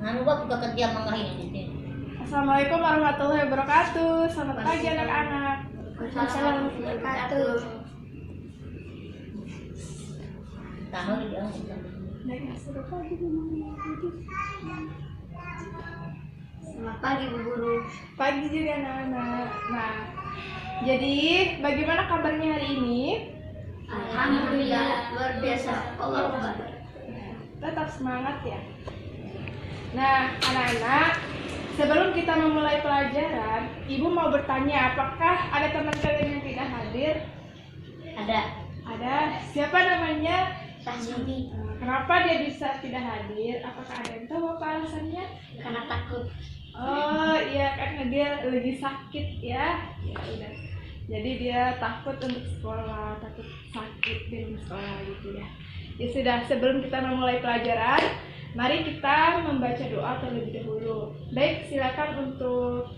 Anu gua buka kerja mangahin ini. Assalamualaikum warahmatullahi wabarakatuh. Selamat pagi anak-anak. Assalamualaikum warahmatullahi wabarakatuh. Tahu dia. Selamat pagi Bu Guru. Pagi juga anak-anak. Nah, jadi bagaimana kabarnya hari ini? Alhamdulillah luar biasa. Allah Akbar. Tetap semangat ya. Nah, anak-anak, sebelum kita memulai pelajaran, Ibu mau bertanya, apakah ada teman kalian yang tidak hadir? Ada Ada. Siapa namanya? Tasmi Kenapa dia bisa tidak hadir? Apakah ada yang tahu apa alasannya? karena takut. Oh iya, karena dia lagi sakit ya. Ya udah. Jadi dia takut untuk sekolah, takut sakit di rumah sekolah gitu ya. Ya sudah, sebelum kita memulai pelajaran, mari kita membaca doa terlebih dahulu. Baik, silakan untuk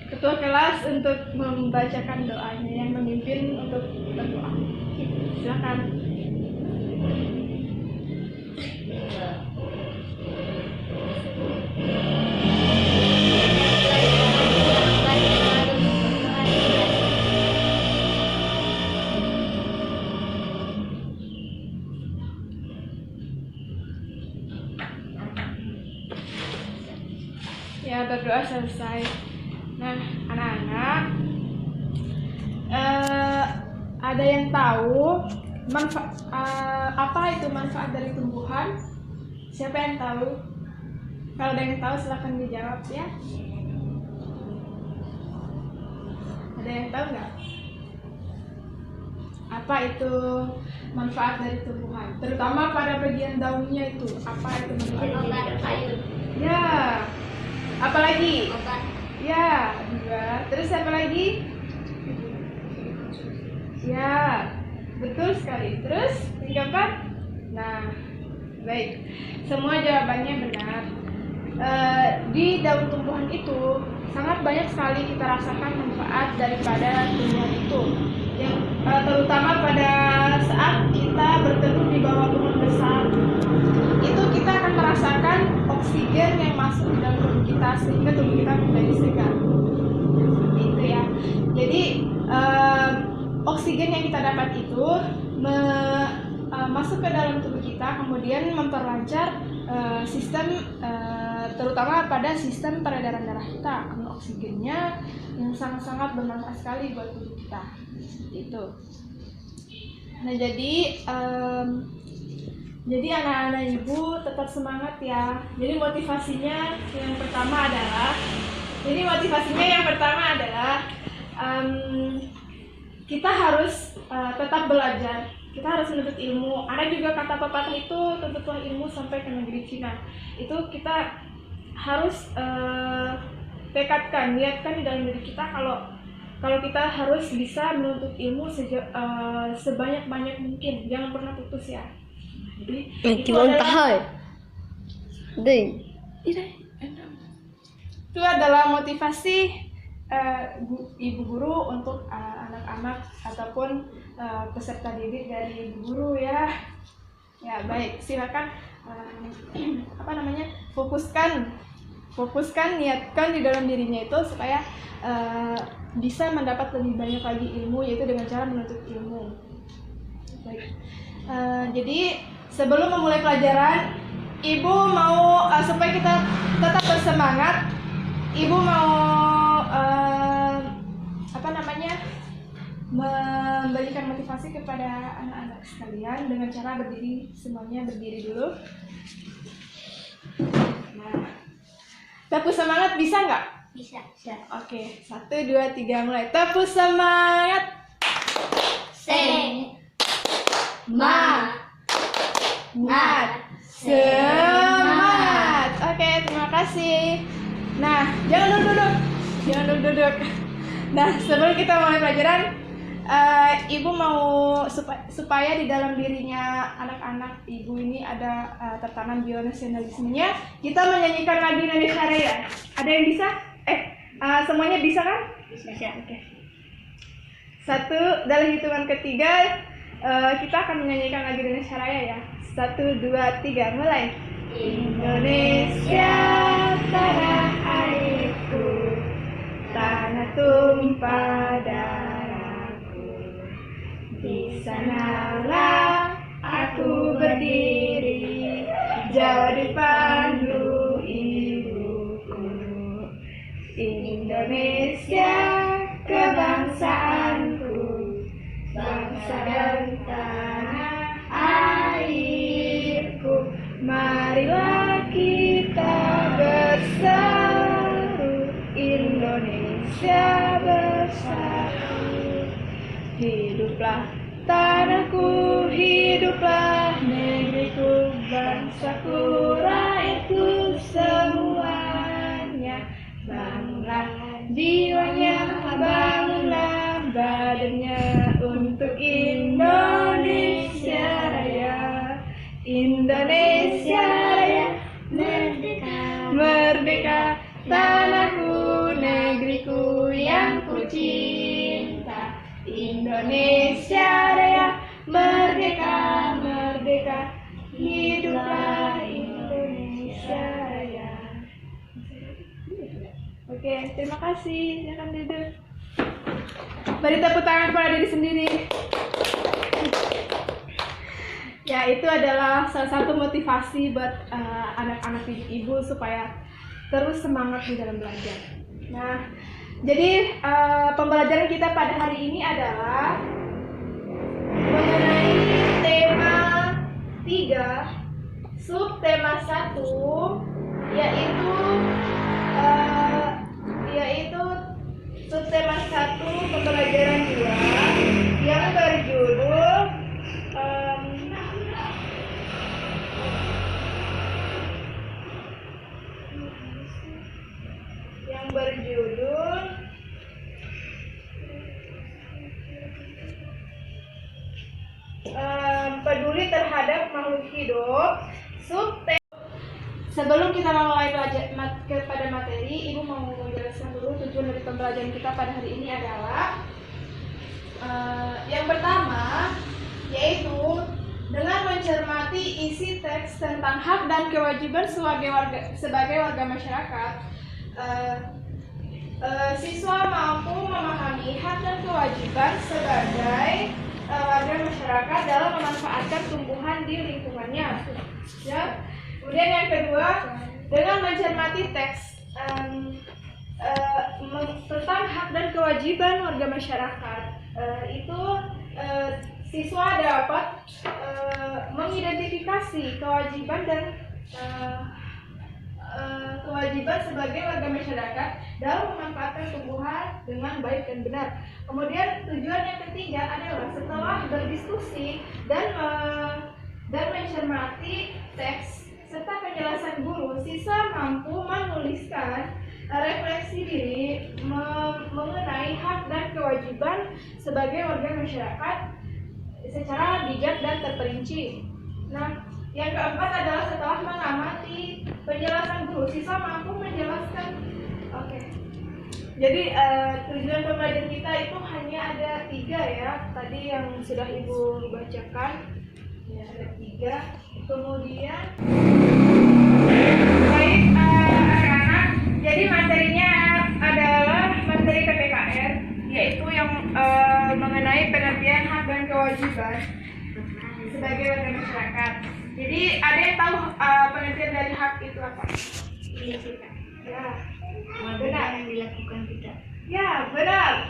ketua kelas untuk membacakan doanya, yang memimpin untuk berdoa. Silakan. Ya, berdoa selesai. Nah, anak-anak, ada yang tahu apa itu manfaat dari tumbuhan? Siapa yang tahu? Kalau ada yang tahu silahkan dijawab ya. Ada yang tahu nggak? Apa itu manfaat dari tumbuhan? Terutama pada bagian daunnya itu. Apa itu manfaat? Obat kayu. Ya. Apalagi? Obat. Ya, juga. Terus apa lagi? Ya, betul sekali. Terus yang keempat? Nah, baik. Semua jawabannya benar. Di daun tumbuhan itu sangat banyak sekali kita rasakan manfaat daripada tumbuhan itu. Yang terutama pada saat kita berteduh di bawah pohon besar, itu kita akan merasakan oksigen yang masuk ke dalam tubuh kita sehingga tubuh kita menjadi segar. Seperti itu ya. Jadi oksigen yang kita dapat itu masuk ke dalam tubuh kita, kemudian memperlancar sistem terutama pada sistem peredaran darah kita, karena oksigennya yang sangat-sangat bermanfaat sekali buat tubuh kita. Seperti itu. Nah, jadi anak-anak ibu tetap semangat ya. Jadi motivasinya yang pertama adalah kita harus tetap belajar. Kita harus menuntut ilmu. Ada juga kata pepatah itu, tuntutlah ilmu sampai ke negeri Cina. Itu kita harus tekadkan, niatkan di dalam diri kita kalau kita harus bisa menuntut ilmu sebanyak-banyak mungkin. Jangan pernah putus ya. Jadi itu adalah motivasi ibu guru untuk anak-anak ataupun peserta didik dari ibu guru ya. Ya baik, silakan fokuskan, niatkan di dalam dirinya itu supaya bisa mendapat lebih banyak lagi ilmu, yaitu dengan cara menuntut ilmu. Baik. Jadi sebelum memulai pelajaran, ibu mau supaya kita tetap bersemangat, ibu mau memberikan motivasi kepada anak-anak sekalian dengan cara berdiri, semuanya berdiri dulu. Nah, tepuk semangat bisa nggak? Bisa. Oke, 1, 2, 3 mulai. Tepuk semangat. Semangat. Oke, terima kasih. Nah, jangan duduk. Nah, sebelum kita mulai pelajaran, ibu mau supaya di dalam dirinya anak-anak ibu ini ada tertanam bionasionalismenya, kita menyanyikan lagu Indonesia Raya. Ada yang bisa? Semuanya bisa kan? Bisa. Oke. 1, dalam hitungan ketiga kita akan menyanyikan lagu Indonesia Raya ya. 1, 2, 3, mulai. Indonesia tanah airku, tanah tumpah darahku. Di sanalah aku berdiri, jadi pandu ibuku. Indonesia kebangsaanku, bangsa dan tanah airku. Marilah kita bersatu, Indonesia bersatu. Hiduplah tanahku, hiduplah negeriku, bangsaku, rakyatku semuanya. Bangunlah jiwanya, bangunlah badannya untuk Indonesia Raya. Indonesia Raya, merdeka, merdeka, tanahku, negeriku yang ku cinta. Indonesia Raya, merdeka, merdeka, hiduplah Indonesia Raya. Oke, terima kasih. Silakan duduk. Beri tepuk tangan kepada diri sendiri. Ya, itu adalah salah satu motivasi buat anak-anak didik ibu supaya terus semangat di dalam belajar. Nah, jadi pembelajaran kita pada hari ini adalah mengenai tema 3, subtema 1, yaitu subtema 1 pembelajaran 2 yang berjudul peduli terhadap makhluk hidup. Sebelum kita mulai belajar kepada materi, Ibu mau menjelaskan dulu tujuan dari pembelajaran kita pada hari ini adalah yang pertama, yaitu dengan mencermati isi teks tentang hak dan kewajiban sebagai warga masyarakat, siswa mampu memahami hak dan kewajiban sebagai warga masyarakat dalam memanfaatkan tumbuhan di lingkungannya. Ya. Kemudian yang kedua, dengan mencermati teks tentang hak dan kewajiban warga masyarakat, siswa dapat mengidentifikasi kewajiban dan kewajiban sebagai warga masyarakat dalam memanfaatkan tumbuhan dengan baik dan benar. Kemudian tujuan yang ketiga adalah setelah berdiskusi dan mencermati teks serta penjelasan guru, siswa mampu menuliskan refleksi diri mengenai hak dan kewajiban sebagai warga masyarakat secara bijak dan terperinci. Nah, yang keempat adalah setelah mengamati penjelasan guru, siswa mampu menjelaskan. Oke. Jadi tujuan pembelajaran kita itu hanya ada 3 ya. Tadi yang sudah Ibu bacakan. Ya, ada 3. Kemudian baik anak-anak. Jadi materinya adalah materi PPKR, yaitu yang mengenai pengertian hak dan kewajiban sebagai warga masyarakat. Jadi ada yang tahu pengertian dari hak itu apa? Ya, benar yang dilakukan kita. Ya, benar.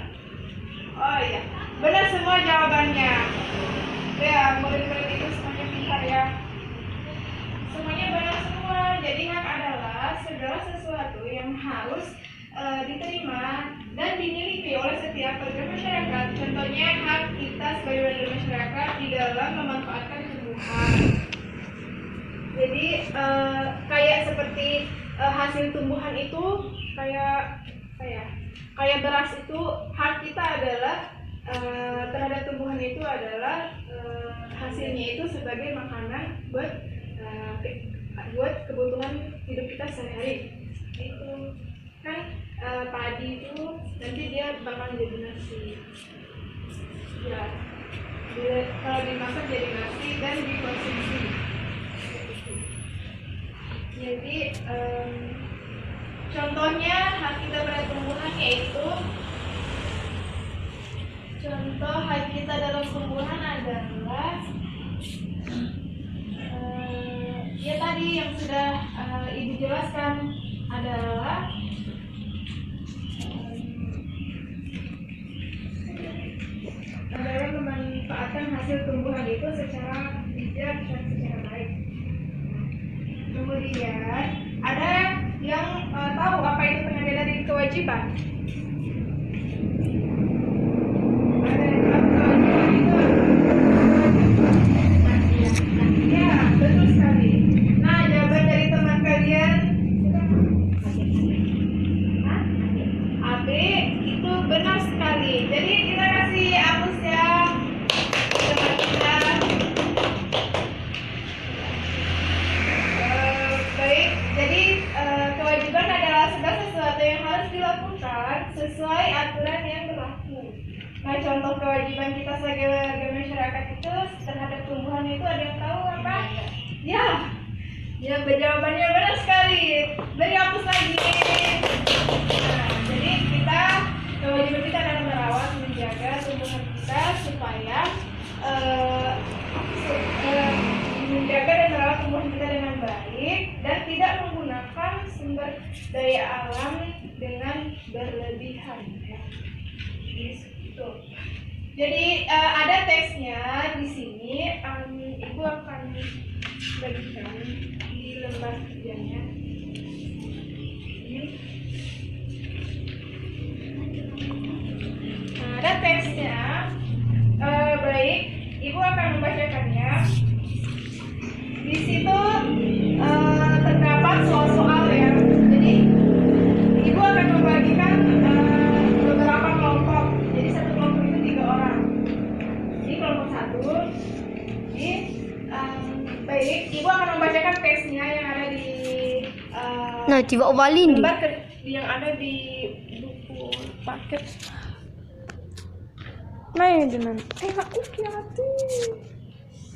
Oh iya, benar semua jawabannya. Ya, murid-murid itu semuanya pintar ya. Semuanya benar semua. Jadi hak adalah segala sesuatu yang harus diterima dan dimiliki oleh setiap warga masyarakat. Contohnya hak kita sebagai warga masyarakat di dalam memanfaatkan tumbuhan. Jadi kayak seperti hasil tumbuhan itu kayak beras itu, hak kita adalah terhadap tumbuhan itu adalah hasilnya itu sebagai makanan buat kebutuhan hidup kita sehari-hari. Itu kan padi itu nanti dia bakal jadi nasi. Ya, kalau dimasak jadi nasi dan dikonsumsi. Jadi contohnya hak kita pada tumbuhan yaitu contoh hak kita dalam tumbuhan adalah ya tadi yang sudah Ibu jelaskan adalah memanfaatkan hasil tumbuhan itu secara bijak dan secara baik. Kemudian ada yang tahu apa itu penanda dari kewajiban? Ada yang tahu kewajiban itu? Ya, betul sekali. Nah, jawaban dari teman kalian AB itu benar sekali. Jadi kita kasih hapus ya teman kita. Baik, jadi kewajiban adalah segala sesuatu yang harus dilakukan sesuai aturan yang berlaku. Nah, contoh kewajiban kita sebagai warga masyarakat itu terhadap tumbuhan itu ada yang tahu apa? Ya, ya jawabannya benar sekali. Beri hapus lagi. Nah, jadi kewajiban kita adalah merawat, menjaga tumbuhan kita supaya menjaga dan merawat tumbuhan kita dengan baik dan tidak menggunakan sumber daya alam dengan berlebihan. Gitu. Jadi ada teksnya di sini. Ibu akan bagikan di lembar kerjanya. Nah, ada teksnya. Baik, Ibu akan membacakannya. Di situ terdapat soal-soal ya. Jadi Ibu akan membagikan beberapa kelompok. Jadi satu kelompok itu 3 orang. Jadi kelompok 1. Baik, Ibu akan membacakan teksnya yang ada di Nah, coba ovalin lembar yang ada di buku paket. Nah, dengan aku hati.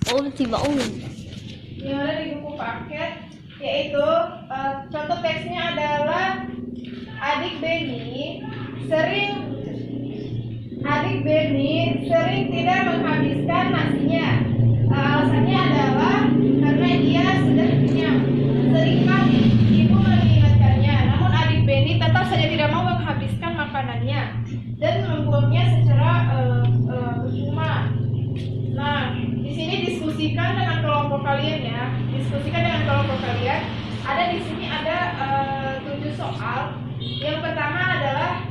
Oh, coba Yang ada di buku paket yaitu contoh teksnya adalah adik Beni sering tidak menghabiskan nasinya. Alasannya adalah karena dia sudah kenyang. Seringkali ibu mengingatkannya, namun adik Beni tetap saja tidak mau menghabiskan makanannya dan membuangnya secara percuma. Nah, di sini diskusikan dengan kelompok kalian ya. Ada di sini ada 7 soal. Yang pertama adalah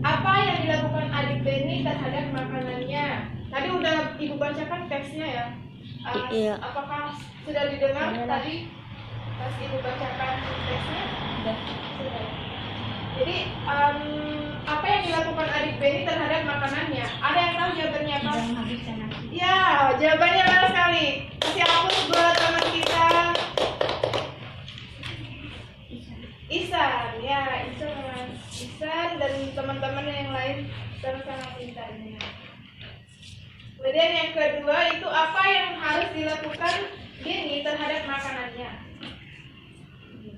apa yang dilakukan adik Beni terhadap makanannya. Tadi udah Ibu bacakan teksnya ya. Iya. Apakah sudah didengar tadi pas Ibu bacakan teksnya? Sudah. Jadi apa yang dilakukan adik Beni terhadap makanannya? Ada yang tahu jawabannya apa? Ya, jawabannya benar sekali. Kasih hapus buat teman kita. Isan, ya Isan dan teman-teman yang lain sama-sama pintarnya. Kemudian yang kedua itu apa yang harus dilakukan Beni terhadap makanannya?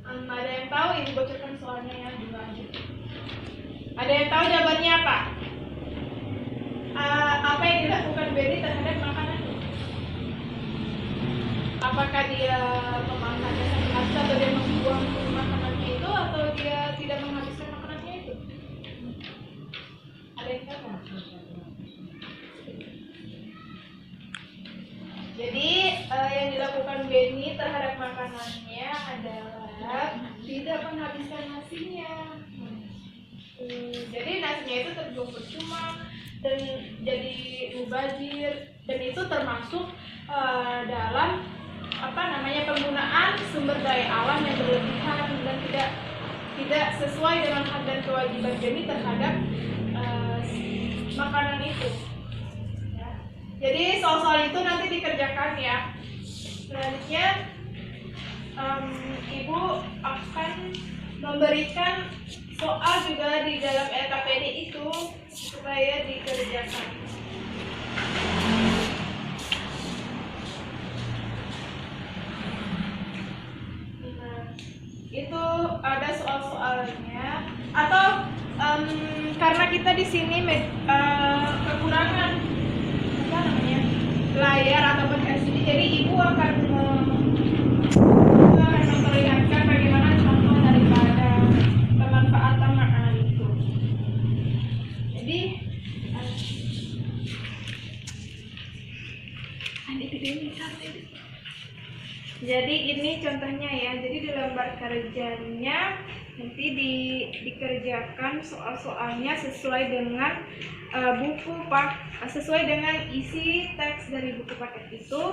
Ada yang tahu? Ibu bocorkan soalnya ya juga. Ada yang tahu jawabannya apa? Apa yang dilakukan Beni terhadap makanannya? Apakah dia memakannya sengaja atau dia membuang makanannya itu atau dia tidak menghabiskan makanannya itu? Ada yang tahu? Jadi yang dilakukan Beni terhadap makanannya adalah tidak menghabiskan nasinya. Jadi nasinya itu terbuang percuma dan jadi mubazir, dan itu termasuk dalam penggunaan sumber daya alam yang berlebihan dan tidak sesuai dengan hak dan kewajiban Beni terhadap makanan itu. Ya. Jadi soal-soal itu nanti dikerjakan ya. Selanjutnya Ibu akan memberikan soal juga di dalam LKPD itu supaya dikerjakan. Nah, itu ada soal-soalnya atau karena kita di sini kekurangan apa namanya layar ataupun LCD, jadi ibu akan memperlihatkan bagaimana contoh daripada pemanfaatan makanan itu. Jadi jadi ini contohnya ya. Jadi di lembar kerjanya nanti dikerjakan soal-soalnya sesuai dengan sesuai dengan isi teks dari buku paket itu.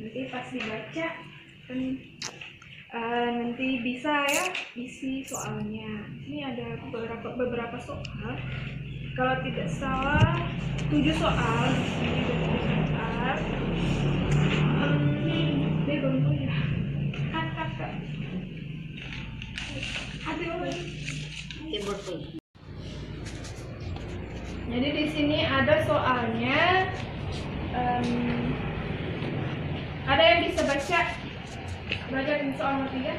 Nanti pas dibaca kan nanti bisa ya isi soalnya. Ini ada beberapa soal. Kalau tidak salah 7 soal. Ini 7 soal. Dia bangku ya. Kak. Jadi di sini ada soalnya. Ada yang bisa baca di soal nomor 3.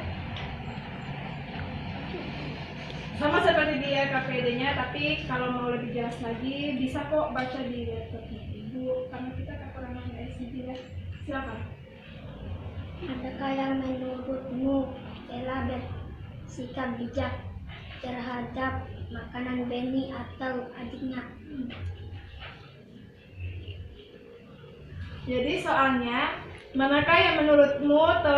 Sama seperti di KPD-nya, tapi kalau mau lebih jelas lagi bisa kok baca di laptopnya ibu, karena kita kekurangan LCD ya. Silakan. Adakah yang menurutmu telah bersikap bijak terhadap makanan Benny atau adiknya? Jadi soalnya, manakah yang menurutmu